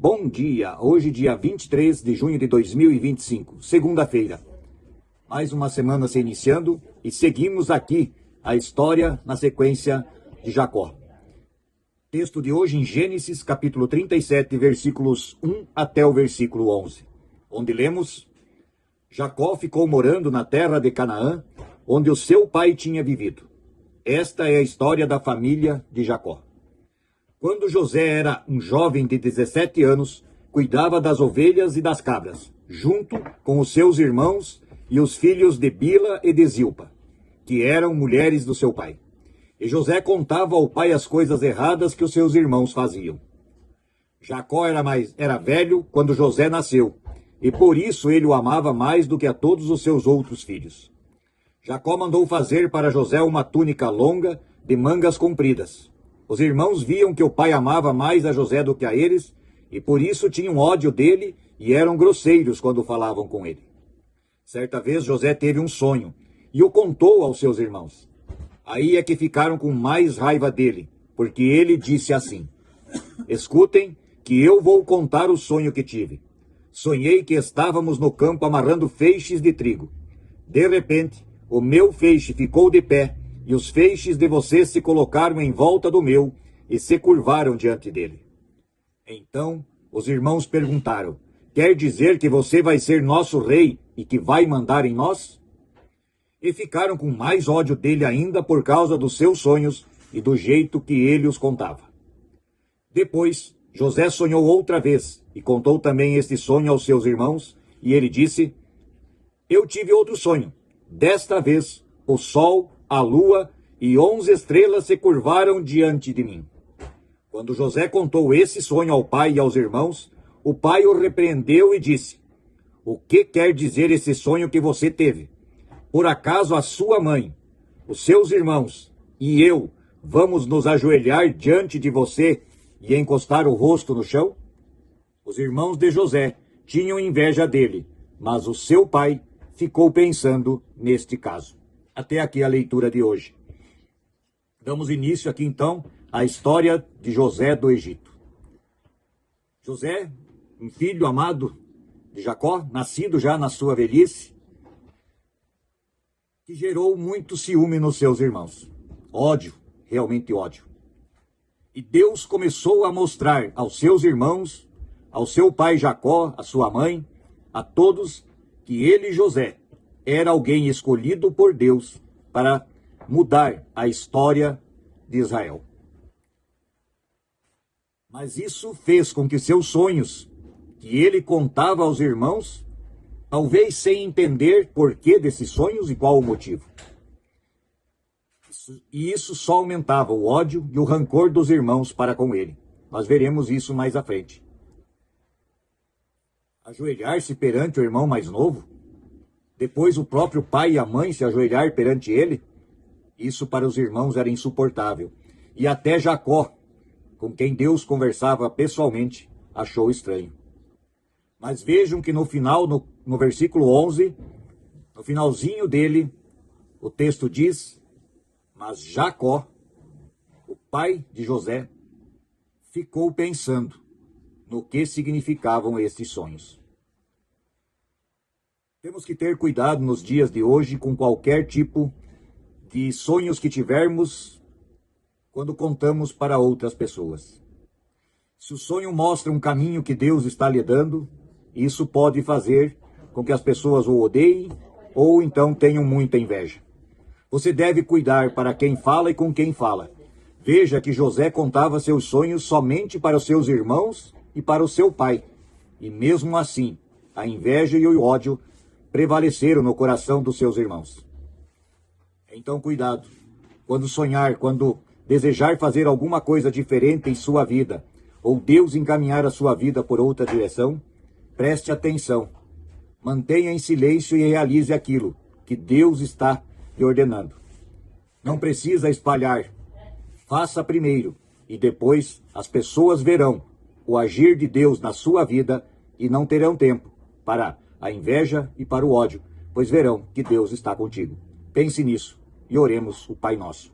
Bom dia, hoje dia 23 de junho de 2025, segunda-feira. Mais uma semana se iniciando e seguimos aqui a história na sequência de Jacó. Texto de hoje em Gênesis capítulo 37, versículos 1 até o versículo 11, onde lemos: Jacó ficou morando na terra de Canaã, onde o seu pai tinha vivido. Esta é a história da família de Jacó. Quando José era um jovem de 17 anos, cuidava das ovelhas e das cabras, junto com os seus irmãos e os filhos de Bila e de Zilpa, que eram mulheres do seu pai. E José contava ao pai as coisas erradas que os seus irmãos faziam. Jacó era velho quando José nasceu, e por isso ele o amava mais do que a todos os seus outros filhos. Jacó mandou fazer para José uma túnica longa de mangas compridas. Os irmãos viam que o pai amava mais a José do que a eles, e por isso tinham ódio dele e eram grosseiros quando falavam com ele. Certa vez José teve um sonho e o contou aos seus irmãos. Aí é que ficaram com mais raiva dele, porque ele disse assim: escutem, que eu vou contar o sonho que tive. Sonhei que estávamos no campo amarrando feixes de trigo. De repente, o meu feixe ficou de pé, e os feixes de vocês se colocaram em volta do meu e se curvaram diante dele. Então os irmãos perguntaram: quer dizer que você vai ser nosso rei e que vai mandar em nós? E ficaram com mais ódio dele ainda por causa dos seus sonhos e do jeito que ele os contava. Depois José sonhou outra vez e contou também este sonho aos seus irmãos, e ele disse: eu tive outro sonho. Desta vez o sol, a lua e 11 estrelas se curvaram diante de mim. Quando José contou esse sonho ao pai e aos irmãos, o pai o repreendeu e disse: o que quer dizer esse sonho que você teve? Por acaso a sua mãe, os seus irmãos e eu vamos nos ajoelhar diante de você e encostar o rosto no chão? Os irmãos de José tinham inveja dele, mas o seu pai ficou pensando neste caso. Até aqui a leitura de hoje. Damos início aqui então à história de José do Egito. José, um filho amado de Jacó, nascido já na sua velhice, que gerou muito ciúme nos seus irmãos. Ódio, realmente ódio. E Deus começou a mostrar aos seus irmãos, ao seu pai Jacó, à sua mãe, a todos, que ele, José, era alguém escolhido por Deus para mudar a história de Israel. Mas isso fez com que seus sonhos, que ele contava aos irmãos, talvez sem entender porquê desses sonhos e qual o motivo. E isso só aumentava o ódio e o rancor dos irmãos para com ele. Nós veremos isso mais à frente. Ajoelhar-se perante o irmão mais novo, depois o próprio pai e a mãe se ajoelhar perante ele, isso para os irmãos era insuportável. E até Jacó, com quem Deus conversava pessoalmente, achou estranho. Mas vejam que no final, no versículo 11, no finalzinho dele, o texto diz: mas Jacó, o pai de José, ficou pensando no que significavam estes sonhos. Temos que ter cuidado nos dias de hoje com qualquer tipo de sonhos que tivermos quando contamos para outras pessoas. Se o sonho mostra um caminho que Deus está lhe dando, isso pode fazer com que as pessoas o odeiem ou então tenham muita inveja. Você deve cuidar para quem fala e com quem fala. Veja que José contava seus sonhos somente para os seus irmãos e para o seu pai. E mesmo assim, a inveja e o ódio prevaleceram no coração dos seus irmãos. Então cuidado, quando sonhar, quando desejar fazer alguma coisa diferente em sua vida, ou Deus encaminhar a sua vida por outra direção, preste atenção, mantenha em silêncio e realize aquilo que Deus está lhe ordenando. Não precisa espalhar, faça primeiro, e depois as pessoas verão o agir de Deus na sua vida e não terão tempo para a inveja e para o ódio, pois verão que Deus está contigo. Pense nisso e oremos o Pai Nosso.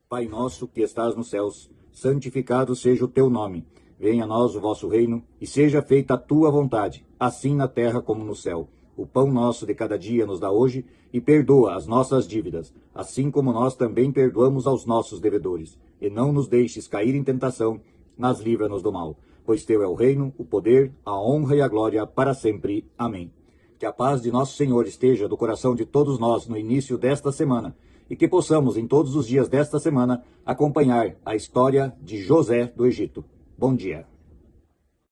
Pai nosso que estás nos céus, santificado seja o teu nome. Venha a nós o vosso reino, e seja feita a tua vontade, assim na terra como no céu. O pão nosso de cada dia nos dá hoje, e perdoa as nossas dívidas, assim como nós também perdoamos aos nossos devedores. E não nos deixes cair em tentação, mas livra-nos do mal. Pois teu é o reino, o poder, a honra e a glória para sempre. Amém. Que a paz de nosso Senhor esteja do coração de todos nós no início desta semana, e que possamos, em todos os dias desta semana, acompanhar a história de José do Egito. Bom dia.